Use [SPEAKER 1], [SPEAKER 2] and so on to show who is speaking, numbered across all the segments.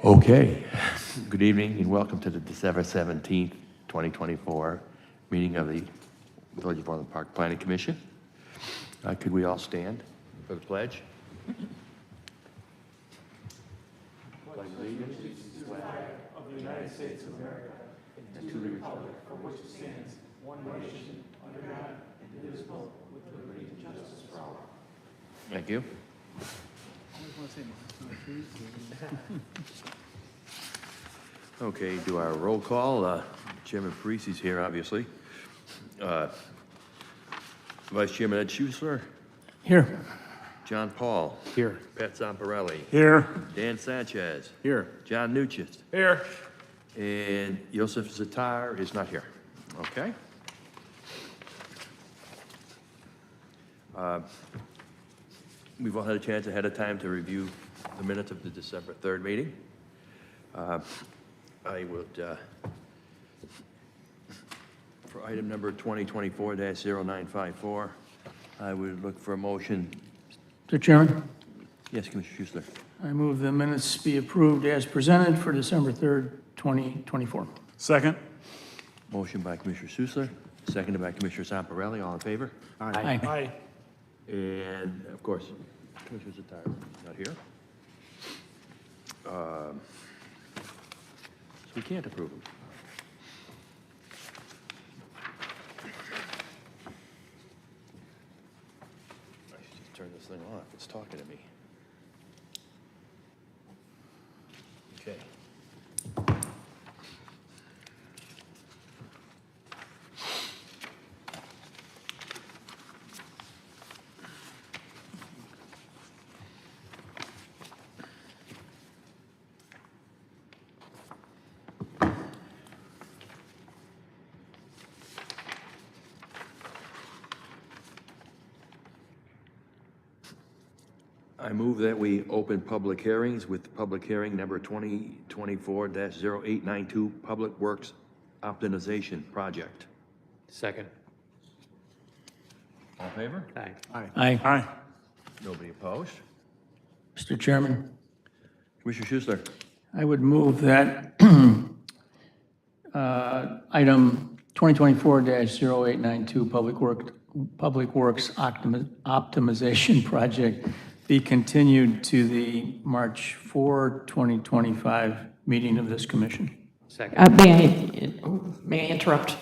[SPEAKER 1] Okay, good evening and welcome to the December 17th, 2024 meeting of the Village of Orland Park Planning Commission. Could we all stand for the pledge?
[SPEAKER 2] Pledge allegiance to the flag of the United States of America and to the republic for which it stands, one nation, under God, indivisible, with liberty and justice for all.
[SPEAKER 1] Thank you. Okay, do our roll call. Chairman Parisi's here, obviously. Vice Chairman Ed Schuessler.
[SPEAKER 3] Here.
[SPEAKER 1] John Paul.
[SPEAKER 3] Here.
[SPEAKER 1] Pat Zamparelli.
[SPEAKER 3] Here.
[SPEAKER 1] Dan Sanchez.
[SPEAKER 3] Here.
[SPEAKER 1] John Nucci.
[SPEAKER 3] Here.
[SPEAKER 1] And Yosef Zatar is not here. Okay. We've all had a chance ahead of time to review the minutes of the December 3rd meeting. I would, for item number 2024-0954, I would look for a motion.
[SPEAKER 3] Mr. Chairman,
[SPEAKER 1] Yes, Commissioner Schuessler.
[SPEAKER 3] I move the minutes be approved as presented for December 3rd, 2024.
[SPEAKER 4] Second.
[SPEAKER 1] Motion by Commissioner Schuessler, seconded by Commissioner Zamparelli. All in favor?
[SPEAKER 3] Aye.
[SPEAKER 4] Aye.
[SPEAKER 1] And, of course, Commissioner Zatar not here. So we can't approve them. I should just turn this thing off. It's talking to me. Okay. I move that we open public hearings with public hearing number 2024-0892, Public Works Optimization Project.
[SPEAKER 5] Second.
[SPEAKER 1] All in favor?
[SPEAKER 5] Aye.
[SPEAKER 3] Aye.
[SPEAKER 4] Aye.
[SPEAKER 1] Nobody opposed?
[SPEAKER 3] Mr. Chairman,
[SPEAKER 1] Commissioner Schuessler.
[SPEAKER 3] I would move that item 2024-0892, Public Works Optimization Project be continued to the March 4, 2025 meeting of this commission.
[SPEAKER 5] Second.
[SPEAKER 6] May I interrupt?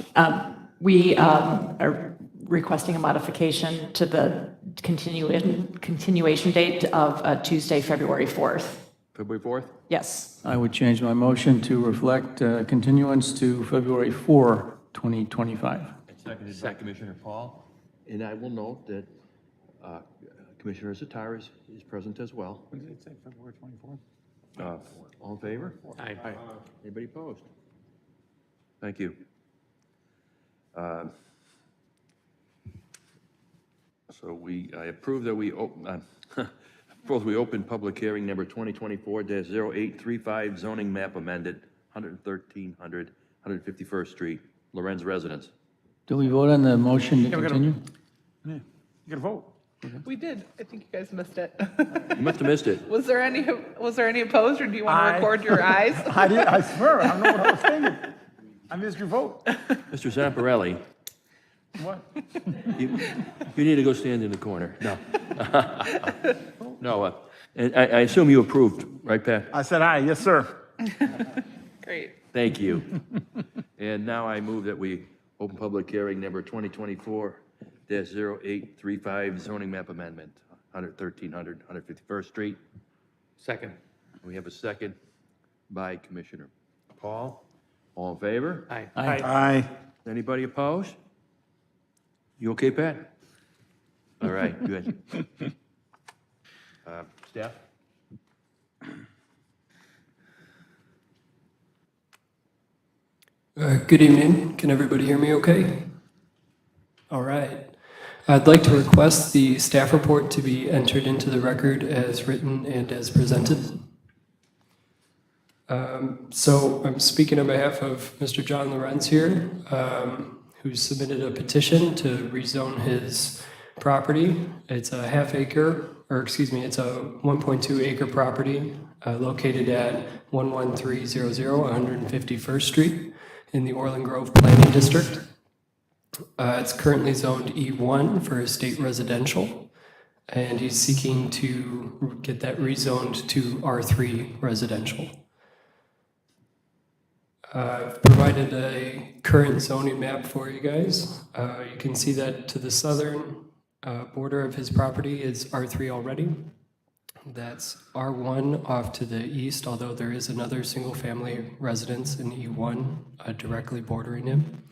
[SPEAKER 6] We are requesting a modification to the continuation date of Tuesday, February 4th.
[SPEAKER 1] February 4th?
[SPEAKER 6] Yes.
[SPEAKER 3] I would change my motion to reflect continuance to February 4, 2025.
[SPEAKER 1] Seconded by Commissioner Paul. And I will note that Commissioner Zatar is present as well.
[SPEAKER 4] What did it say, February 24th?
[SPEAKER 1] All in favor?
[SPEAKER 5] Aye.
[SPEAKER 1] Anybody opposed? Thank you. So I approve that we open, we open public hearing number 2024-0835, zoning map amended, 11300, 151st Street, Lorenz Residence.
[SPEAKER 3] Do we vote on the motion to continue?
[SPEAKER 4] Yeah, you gotta vote.
[SPEAKER 7] We did. I think you guys missed it.
[SPEAKER 1] You must have missed it.
[SPEAKER 7] Was there any opposed, or do you want to record your eyes?
[SPEAKER 4] I swear, I don't know what I was thinking. I missed your vote.
[SPEAKER 1] Mr. Zamparelli,
[SPEAKER 4] What?
[SPEAKER 1] you need to go stand in the corner. No. No, and I assume you approved, right, Pat?
[SPEAKER 4] I said aye, yes, sir.
[SPEAKER 7] Great.
[SPEAKER 1] Thank you. And now I move that we open public hearing number 2024-0835, zoning map amendment, 11300, 151st Street.
[SPEAKER 5] Second.
[SPEAKER 1] We have a second by Commissioner Paul. All in favor?
[SPEAKER 5] Aye.
[SPEAKER 4] Aye.
[SPEAKER 1] Anybody opposed? You okay, Pat? All right, good. Staff?
[SPEAKER 8] Good evening. Can everybody hear me okay? All right. I'd like to request the staff report to be entered into the record as written and as presented. So I'm speaking on behalf of Mr. John Lorenz here, who submitted a petition to rezone his property. It's a it's a 1.2 acre property located at 11300 151st Street in the Orland Grove Planning District. It's currently zoned E1 for estate residential, and he's seeking to get that rezoned to R3 residential. I've provided a current zoning map for you guys. You can see that to the southern border of his property is R3 already. That's R1 off to the east, although there is another single-family residence in E1 directly bordering him.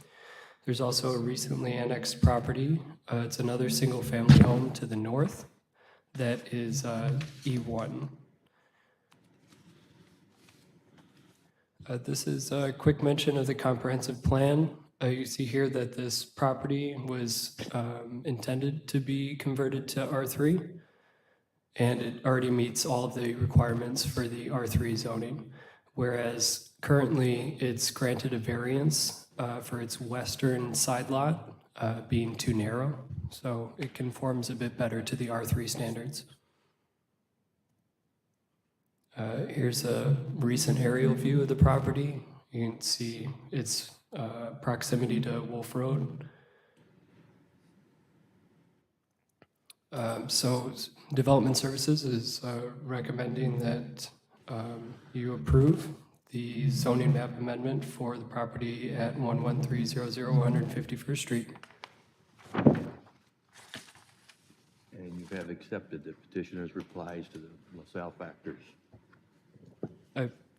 [SPEAKER 8] There's also a recently annexed property. It's another single-family home to the north that is E1. This is a quick mention of the comprehensive plan. You see here that this property was intended to be converted to R3, and it already meets all of the requirements for the R3 zoning, whereas currently it's granted a variance for its western side lot being too narrow, so it conforms a bit better to the R3 standards. Here's a recent aerial view of the property. You can see its proximity to Wolf Road. So Development Services is recommending that you approve the zoning map amendment for the property at 11300 151st Street.
[SPEAKER 1] And you have accepted the petitioner's replies to the LaSalle factors.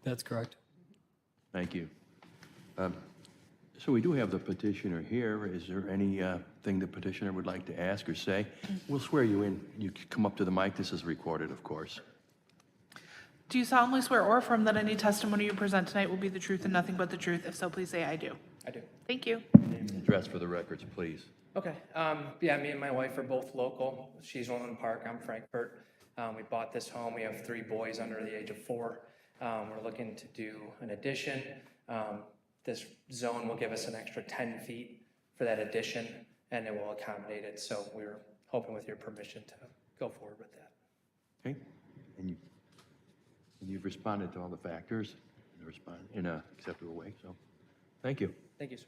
[SPEAKER 8] That's correct.
[SPEAKER 1] Thank you. So we do have the petitioner here. Is there anything the petitioner would like to ask or say? We'll swear you in. You can come up to the mic. This is recorded, of course.
[SPEAKER 7] Do you solemnly swear or affirm that any testimony you present tonight will be the truth and nothing but the truth? If so, please say I do.
[SPEAKER 5] I do.
[SPEAKER 7] Thank you.
[SPEAKER 1] Name and address for the records, please.
[SPEAKER 5] Okay. Yeah, me and my wife are both local. She's Orland Park, I'm Frankfurt. We bought this home. We have 3 boys under the age of 4. We're looking to do an addition. This zone will give us an extra 10 feet for that addition, and it will accommodate it. So we're hoping with your permission to go forward with that.
[SPEAKER 1] Okay? And you've responded to all the factors in an acceptable way, so thank you.
[SPEAKER 5] Thank you, sir.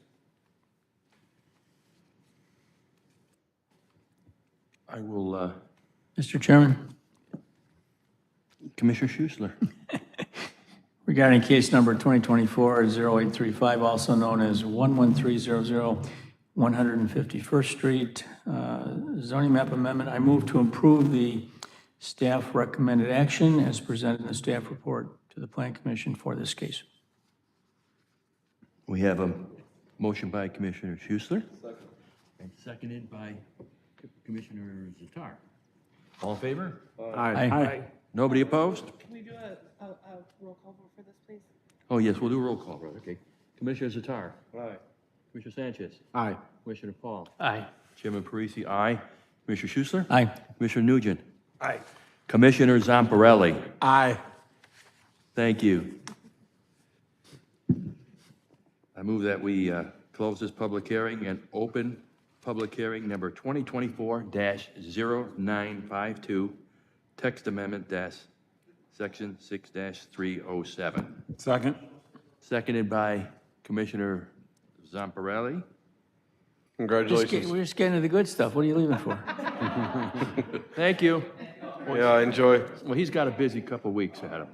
[SPEAKER 1] I will,
[SPEAKER 3] Mr. Chairman,
[SPEAKER 1] Commissioner Schuessler.
[SPEAKER 3] regarding case number 2024-0835, also known as 11300 151st Street, zoning map amendment, I move to approve the staff recommended action as presented in the staff report to the Plan Commission for this case.
[SPEAKER 1] We have a motion by Commissioner Schuessler. And seconded by Commissioner Zatar. All in favor?
[SPEAKER 3] Aye.
[SPEAKER 1] Nobody opposed?
[SPEAKER 7] Can we do a roll call vote for this, please?
[SPEAKER 1] Oh, yes, we'll do a roll call, brother. Okay. Commissioner Zatar. Aye. Commissioner Sanchez.
[SPEAKER 4] Aye.
[SPEAKER 1] Commissioner Paul.
[SPEAKER 3] Aye.
[SPEAKER 1] Chairman Parisi, aye. Commissioner Schuessler.
[SPEAKER 3] Aye.
[SPEAKER 1] Commissioner Nugent.
[SPEAKER 4] Aye.
[SPEAKER 1] Commissioner Zamparelli.
[SPEAKER 4] Aye.
[SPEAKER 1] Thank you. I move that we close this public hearing and open public hearing number 2024-0952, text amendment section 6-307.
[SPEAKER 4] Second.
[SPEAKER 1] Seconded by Commissioner Zamparelli.
[SPEAKER 9] Congratulations.
[SPEAKER 3] We're just getting to the good stuff. What are you leaving for?
[SPEAKER 1] Thank you.
[SPEAKER 9] Yeah, I enjoy.
[SPEAKER 1] Well, he's got a busy couple weeks, Adam.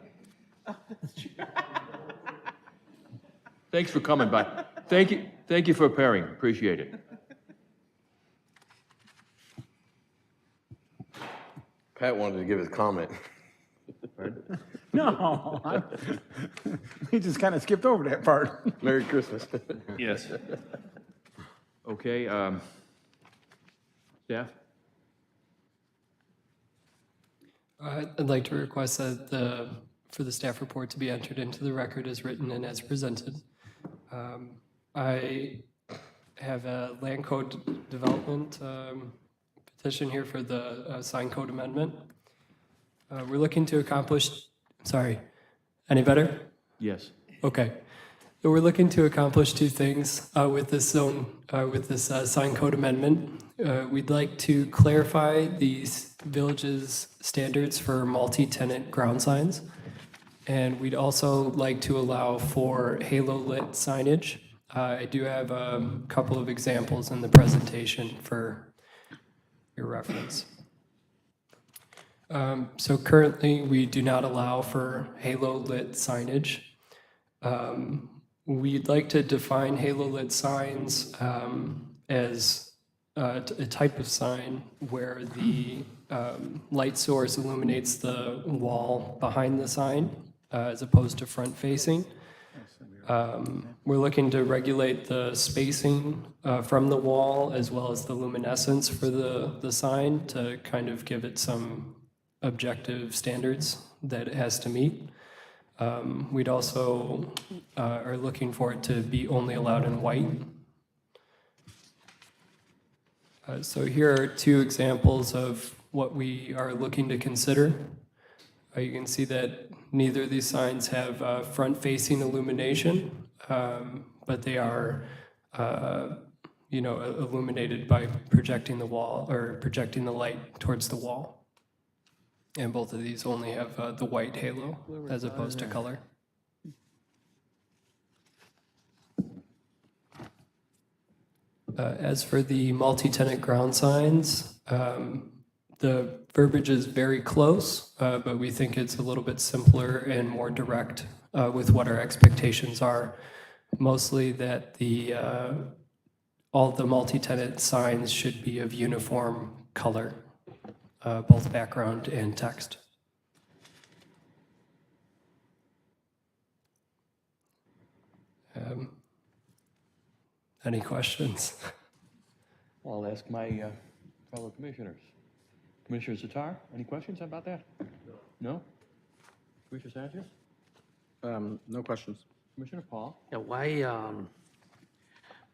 [SPEAKER 1] Thanks for coming by. Thank you for appearing. Appreciate it.
[SPEAKER 9] Pat wanted to give his comment.
[SPEAKER 4] No. He just kind of skipped over that part.
[SPEAKER 9] Merry Christmas.
[SPEAKER 1] Yes. Okay, staff?
[SPEAKER 8] I'd like to request that for the staff report to be entered into the record as written and as presented. I have a land code development petition here for the sign code amendment. We're looking to accomplish, any better?
[SPEAKER 1] Yes.
[SPEAKER 8] Okay. So we're looking to accomplish 2 things with this sign code amendment. We'd like to clarify the village's standards for multi-tenant ground signs. And we'd also like to allow for halo lit signage. I do have a couple of examples in the presentation for your reference. So currently, we do not allow for halo lit signage. We'd like to define halo lit signs as a type of sign where the light source illuminates the wall behind the sign as opposed to front facing. We're looking to regulate the spacing from the wall as well as the luminescence for the sign to kind of give it some objective standards that it has to meet. We'd also are looking for it to be only allowed in white. So here are two examples of what we are looking to consider. You can see that neither of these signs have front-facing illumination, but they are, illuminated by projecting the wall or projecting the light towards the wall. And both of these only have the white halo as opposed to color. As for the multi-tenant ground signs, the verbiage is very close, but we think it's a little bit simpler and more direct with what our expectations are. Mostly that all the multi-tenant signs should be of uniform color, both background and text. Any questions?
[SPEAKER 1] I'll ask my fellow commissioners. Commissioner Zatar, any questions about that? No? Commissioner Sanchez?
[SPEAKER 9] No questions.
[SPEAKER 1] Commissioner Paul?
[SPEAKER 2] Yeah, why,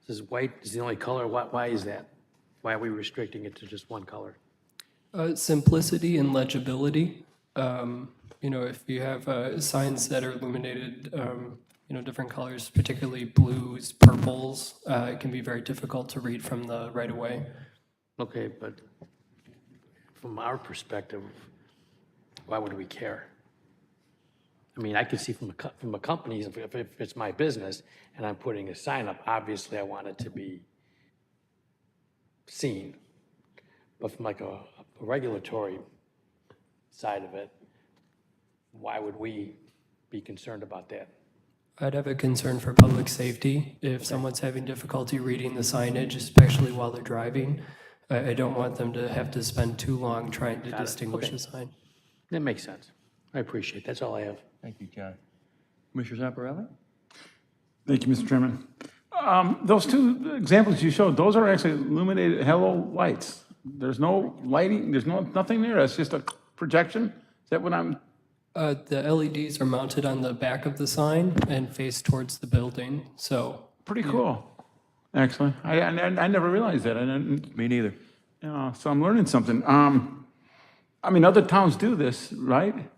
[SPEAKER 2] this is white is the only color, why is that? Why are we restricting it to just one color?
[SPEAKER 8] Simplicity and legibility. If you have signs that are illuminated, different colors, particularly blues, purples, it can be very difficult to read from the right of way.
[SPEAKER 2] Okay, but from our perspective, why would we care? I mean, I could see from a company, if it's my business and I'm putting a sign up, obviously I want it to be seen. But from like a regulatory side of it, why would we be concerned about that?
[SPEAKER 8] I'd have a concern for public safety. If someone's having difficulty reading the signage, especially while they're driving, I don't want them to have to spend too long trying to distinguish the sign.
[SPEAKER 2] That makes sense. I appreciate it. That's all I have.
[SPEAKER 1] Thank you, John. Commissioner Zamparelli?
[SPEAKER 4] Thank you, Mr. Chairman. Those two examples you showed, those are actually illuminated halo lights. There's no lighting, there's nothing there, it's just a projection? Is that what I'm?
[SPEAKER 8] The LEDs are mounted on the back of the sign and face towards the building, so.
[SPEAKER 4] Pretty cool, actually. I never realized that. I didn't,
[SPEAKER 1] Me neither.
[SPEAKER 4] so I'm learning something. Other towns do this, right?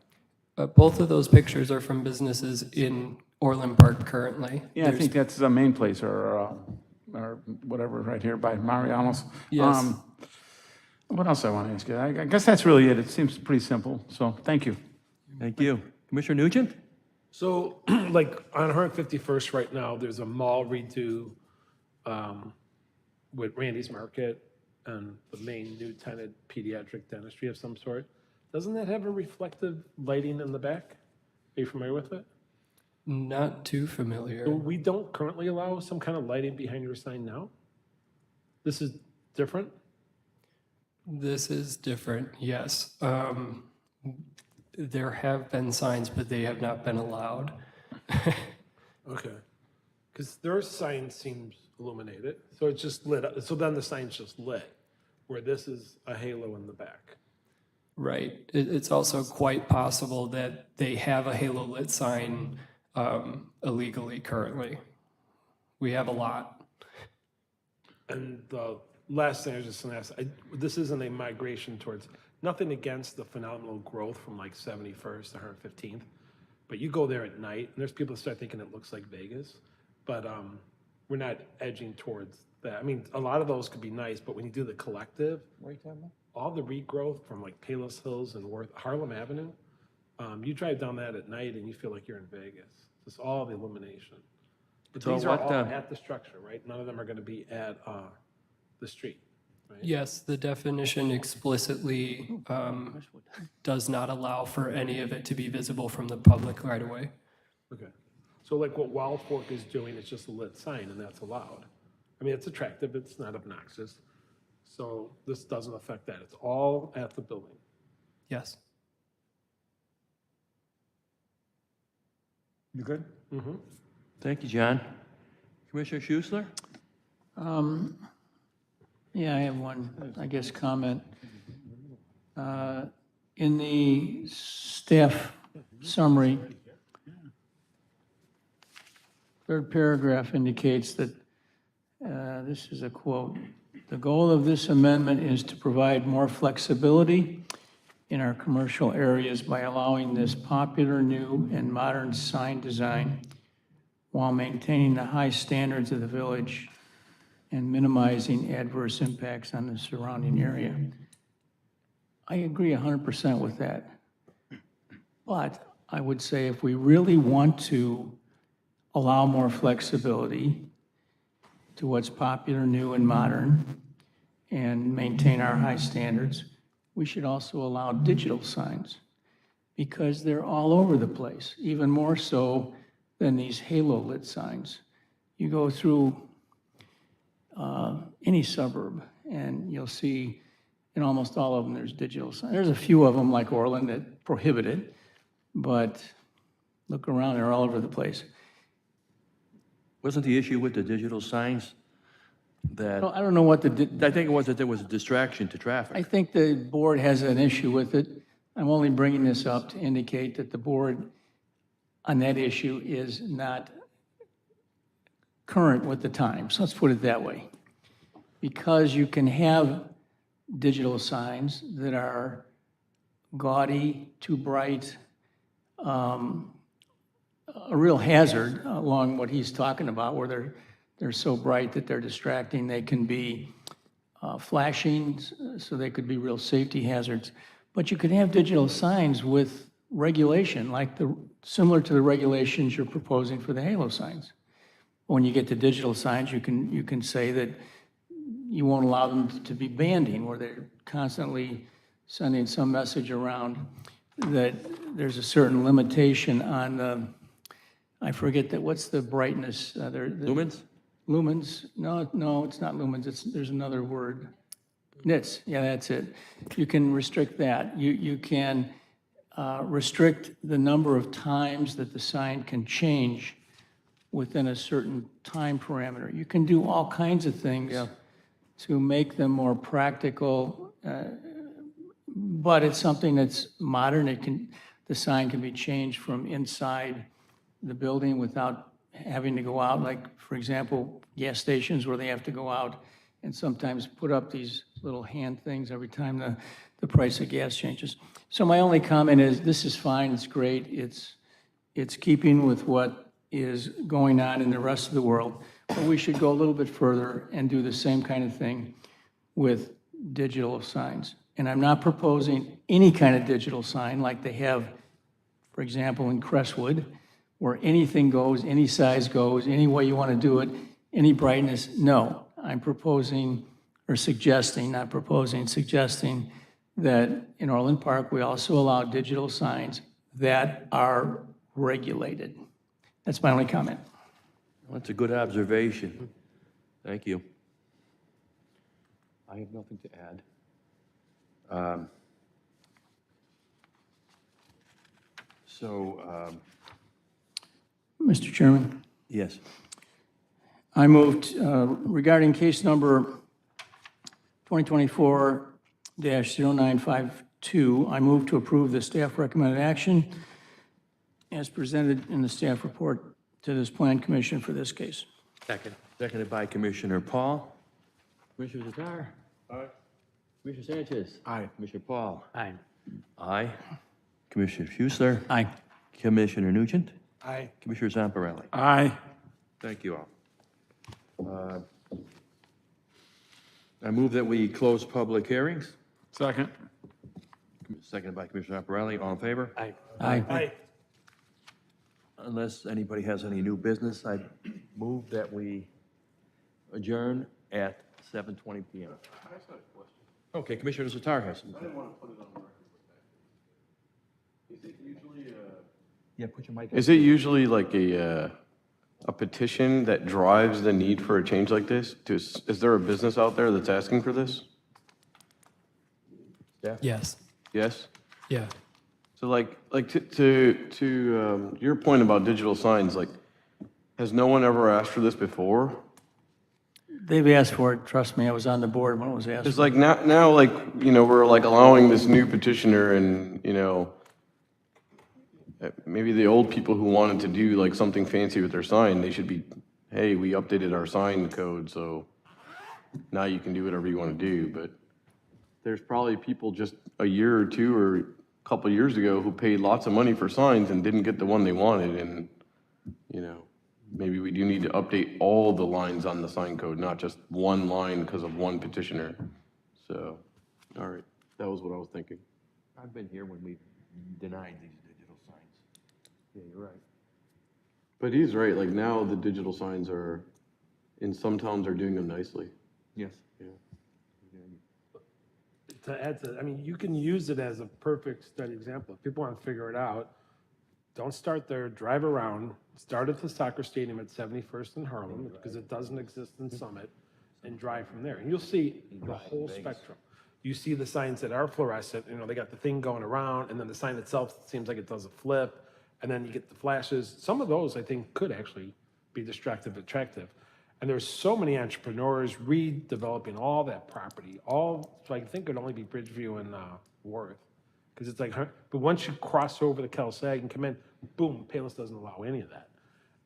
[SPEAKER 8] Both of those pictures are from businesses in Orland Park currently.
[SPEAKER 4] Yeah, I think that's the main place, or whatever, right here by Mariano's.
[SPEAKER 8] Yes.
[SPEAKER 4] What else I want to ask you? I guess that's really it. It seems pretty simple, so thank you.
[SPEAKER 1] Thank you. Commissioner Nugent?
[SPEAKER 10] So, like on 151st right now, there's a mall redo with Randy's Market and the main new tenant, pediatric dentistry of some sort. Doesn't that have a reflective lighting in the back? Are you familiar with it?
[SPEAKER 8] Not too familiar.
[SPEAKER 10] So we don't currently allow some kind of lighting behind your sign now? This is different?
[SPEAKER 8] This is different, yes. There have been signs, but they have not been allowed.
[SPEAKER 10] Okay. Because their sign seems illuminated, so it's just lit up. So then the sign's just lit, where this is a halo in the back.
[SPEAKER 8] Right. It's also quite possible that they have a halo lit sign illegally currently. We have a lot.
[SPEAKER 10] And the last thing I was just going to ask, this isn't a migration towards, nothing against the phenomenal growth from like 71st to 115th, but you go there at night, and there's people that start thinking it looks like Vegas, but we're not edging towards that, I mean, a lot of those could be nice, but when you do the collective, all the regrowth from like Palos Hills and Harlem Avenue, you drive down that at night and you feel like you're in Vegas. Just all the illumination. But
[SPEAKER 1] So
[SPEAKER 10] these are
[SPEAKER 1] what,
[SPEAKER 10] all at the structure, right? None of them are going to be at the street, right?
[SPEAKER 8] Yes, the definition explicitly does not allow for any of it to be visible from the public right away.
[SPEAKER 10] Okay. So like what Wild Fork is doing is just a lit sign and that's allowed. I mean, it's attractive, it's not obnoxious. So this doesn't affect that. It's all at the building.
[SPEAKER 8] Yes.
[SPEAKER 4] You good?
[SPEAKER 1] Thank you, John. Commissioner Schussler?
[SPEAKER 3] Yeah, I have one, I guess, comment. In the staff summary, third paragraph indicates that, this is a quote, "The goal of this amendment is to provide more flexibility in our commercial areas by allowing this popular new and modern sign design while maintaining the high standards of the village and minimizing adverse impacts on the surrounding area." I agree 100% with that. But I would say if we really want to allow more flexibility to what's popular, new, and modern, and maintain our high standards, we should also allow digital signs, because they're all over the place, even more so than these halo-lit signs. You go through any suburb, and you'll see in almost all of them, there's digital signs. There's a few of them, like Orland, that prohibit it, but look around, they're all over the place.
[SPEAKER 1] Wasn't the issue with the digital signs that,
[SPEAKER 3] I don't know what the,
[SPEAKER 1] I think it was that there was a distraction to
[SPEAKER 3] I
[SPEAKER 1] traffic.
[SPEAKER 3] think the board has an issue with it. I'm only bringing this up to indicate that the board on that issue is not current with the times. Let's put it that way. Because you can have digital signs that are gaudy, too bright, a real hazard along what he's talking about, where they're so bright that they're distracting. They can be flashing, so they could be real safety hazards. But you can have digital signs with regulation, like similar to the regulations you're proposing for the halo signs. When you get to digital signs, you can say that you won't allow them to be banding, where they're constantly sending some message around that there's a certain limitation on the, I forget that, what's the brightness?
[SPEAKER 1] Lumens?
[SPEAKER 3] Lumens? No, it's not lumens. There's another word. Nits, yeah, that's it. You can restrict that. You can restrict the number of times that the sign can change within a certain time parameter. You can do all kinds of things to make them more practical, but it's something that's modern. The sign can be changed from inside the building without having to go out, like, for example, gas stations where they have to go out and sometimes put up these little hand things every time the price of gas changes. So my only comment is, this is fine, it's great, it's keeping with what is going on in the rest of the world, but we should go a little bit further and do the same kind of thing with digital signs. And I'm not proposing any kind of digital sign like they have, for example, in Crestwood, where anything goes, any size goes, any way you want to do it, any brightness. No, I'm proposing, or suggesting, not proposing, suggesting that in Orland Park, we also allow digital signs that are regulated. That's my only comment.
[SPEAKER 1] That's a good observation. Thank you. I have nothing to add.
[SPEAKER 3] Mr. Chairman,
[SPEAKER 1] Yes.
[SPEAKER 3] I moved, regarding case number 2024-0952, I move to approve the staff recommended action as presented in the staff report to this plan commission for this case.
[SPEAKER 1] Second. Seconded by Commissioner Paul. Commissioner Zatar? Aye. Commissioner Sanchez?
[SPEAKER 4] Aye.
[SPEAKER 1] Commissioner Paul?
[SPEAKER 3] Aye.
[SPEAKER 1] Aye. Commissioner Schussler?
[SPEAKER 3] Aye.
[SPEAKER 1] Commissioner Nugent?
[SPEAKER 10] Aye.
[SPEAKER 1] Commissioner Zamparelli?
[SPEAKER 4] Aye.
[SPEAKER 1] Thank you all. I move that we close public hearings.
[SPEAKER 4] Second.
[SPEAKER 1] Seconded by Commissioner Aparelli. All in favor?
[SPEAKER 3] Aye.
[SPEAKER 10] Aye.
[SPEAKER 1] Unless anybody has any new business, I move that we adjourn at 7:20 PM. Okay, Commissioner Zatar has some. Yeah, put your mic on.
[SPEAKER 9] Is it usually like a petition that drives the need for a change like this? Is there a business out there that's asking for this?
[SPEAKER 8] Yes.
[SPEAKER 9] Yes?
[SPEAKER 8] Yeah.
[SPEAKER 9] So to your point about digital signs, like, has no one ever asked for this before?
[SPEAKER 3] They've asked for it, trust me, I was on the board when it was asked
[SPEAKER 9] It's
[SPEAKER 3] for.
[SPEAKER 9] like now, like, we're like allowing this new petitioner and, maybe the old people who wanted to do like something fancy with their sign, they should be, hey, we updated our sign code, so now you can do whatever you want to do. But there's probably people just a year or two or a couple years ago who paid lots of money for signs and didn't get the one they wanted. And, maybe we do need to update all the lines on the sign code, not just one line because of one petitioner. So, all right, that was what I was thinking.
[SPEAKER 1] I've been here when we denied these digital signs. Yeah, you're right.
[SPEAKER 9] But he's right, like now the digital signs are, in some towns are doing them nicely.
[SPEAKER 1] Yes.
[SPEAKER 10] To add to, I mean, you can use it as a perfect study example. If people want to figure it out, don't start there, drive around, start at the soccer stadium at 71st and Harlem, because it doesn't exist in Summit, and drive from there. And you'll see the whole spectrum. You see the signs that are fluorescent, they got the thing going around, and then the sign itself seems like it does a flip, and then you get the flashes. Some of those, I think, could actually be distractive, attractive. And there's so many entrepreneurs redeveloping all that property, so I think it'd only be Bridgeview and Worth. Because it's like, but once you cross over the Cal-Sag and come in, boom, Payless doesn't allow any of that.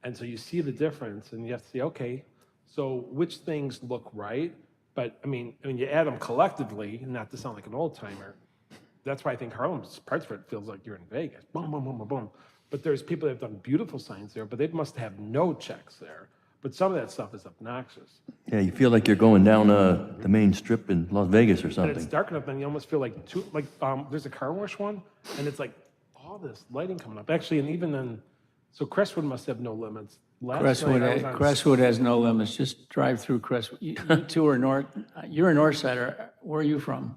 [SPEAKER 10] And so you see the difference, and you have to say, okay, so which things look right? But I mean, when you add them collectively, not to sound like an old timer, that's why I think Harlem's parts of it feels like you're in Vegas. Boom, boom, boom, boom, boom. But there's people that have done beautiful signs there, but they must have no checks there. But some of that stuff is obnoxious.
[SPEAKER 1] Yeah, you feel like you're going down the main strip in Las Vegas or
[SPEAKER 10] And it's
[SPEAKER 1] something.
[SPEAKER 10] dark enough, and you almost feel like there's a car wash one, and it's like all this lighting coming up. Actually, and even then, so Crestwood must have no limits. Last night I was on-
[SPEAKER 3] Crestwood has no limits, just drive through Crestwood. You two are north, you're a north sider, where are you from?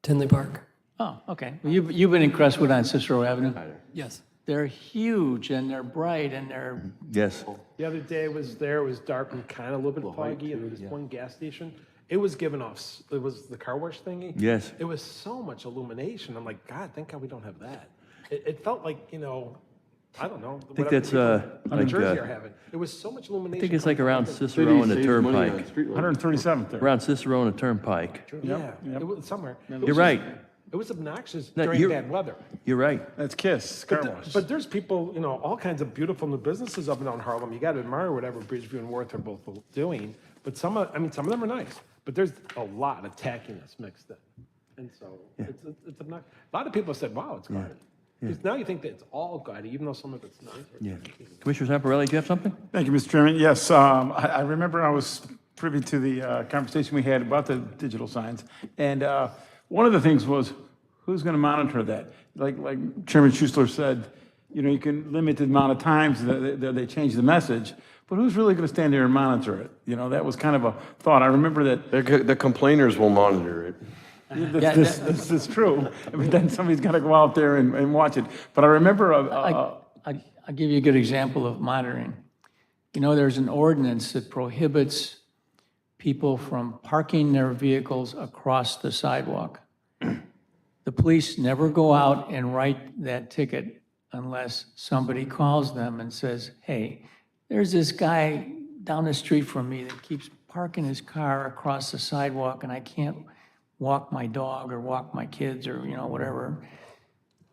[SPEAKER 8] Tinley Park.
[SPEAKER 3] Oh, okay. Well, you've been in Crestwood on Cicero Avenue?
[SPEAKER 8] Yes.
[SPEAKER 3] They're huge and they're bright and they're,
[SPEAKER 1] Yes.
[SPEAKER 10] The other day I was there, it was dark and kind of a little bit foggy, and there was one gas station. It was giving off, it was the car wash thingy.
[SPEAKER 1] Yes.
[SPEAKER 10] It was so much illumination. I'm like, God, thank God we don't have that. It felt like, I don't know.
[SPEAKER 1] I think that's, like,
[SPEAKER 10] Jersey are having. It was so much illumination.
[SPEAKER 1] I think it's like around
[SPEAKER 9] City
[SPEAKER 1] Cicero and the
[SPEAKER 9] saves money on
[SPEAKER 1] Turnpike.
[SPEAKER 9] street lighting.
[SPEAKER 4] 137th there.
[SPEAKER 1] Around Cicero and the Turnpike.
[SPEAKER 10] Yeah, it was somewhere. It was
[SPEAKER 1] You're right.
[SPEAKER 10] It was obnoxious
[SPEAKER 1] No,
[SPEAKER 10] during
[SPEAKER 1] you're-
[SPEAKER 10] bad weather.
[SPEAKER 1] You're right.
[SPEAKER 4] That's Kiss, car wash.
[SPEAKER 10] But there's people, all kinds of beautiful new businesses up and down Harlem. You got to admire whatever Bridgeview and Worth are both doing. But some of them are nice. But there's a lot of tackiness mixed in. And so it's obnoxious. A lot of people said, wow, it's gaudy. Because now you think that it's all gaudy, even though some of it's nice.
[SPEAKER 1] Yeah. Commissioner Zamparelli, do you have something?
[SPEAKER 4] Thank you, Mr. Chairman. Yes, I remember I was privy to the conversation we had about the digital signs. And one of the things was, who's going to monitor that? Like Chairman Schuessler said, you can limit the amount of times that they change the message, but who's really going to stand there and monitor it? That was kind of a thought. I remember that
[SPEAKER 9] The complainers will monitor it.
[SPEAKER 4] this is true, but then somebody's got to go out there and watch it. But I remember,
[SPEAKER 3] I'll give you a good example of monitoring. There's an ordinance that prohibits people from parking their vehicles across the sidewalk. The police never go out and write that ticket unless somebody calls them and says, hey, there's this guy down the street from me that keeps parking his car across the sidewalk and I can't walk my dog or walk my kids or, whatever.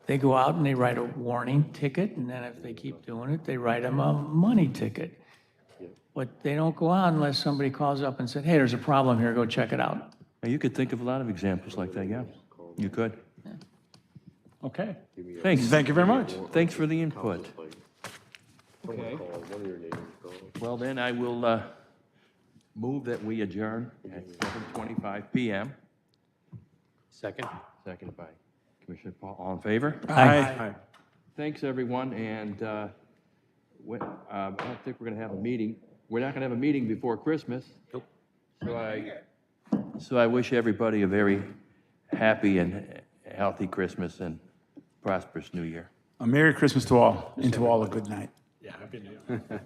[SPEAKER 3] They go out and they write a warning ticket, and then if they keep doing it, they write them a money ticket. But they don't go out unless somebody calls up and said, hey, there's a problem here, go check it out.
[SPEAKER 1] Now, you could think of a lot of examples like that, yeah. You could.
[SPEAKER 4] okay.
[SPEAKER 1] Thanks.
[SPEAKER 4] Thank you very much.
[SPEAKER 1] Thanks for the input.
[SPEAKER 9] Okay.
[SPEAKER 1] Well, then I will move that we adjourn at 7:25 PM.
[SPEAKER 2] Second?
[SPEAKER 1] Seconded by Commissioner Paul. All in favor?
[SPEAKER 4] Aye.
[SPEAKER 1] Thanks, everyone, and I don't think we're going to have a meeting. We're not going to have a meeting before Christmas.
[SPEAKER 2] Nope.
[SPEAKER 1] So I wish everybody a very happy and healthy Christmas and prosperous New Year.
[SPEAKER 4] A Merry Christmas to all, and to all a good night.
[SPEAKER 10] Yeah, Happy New Year.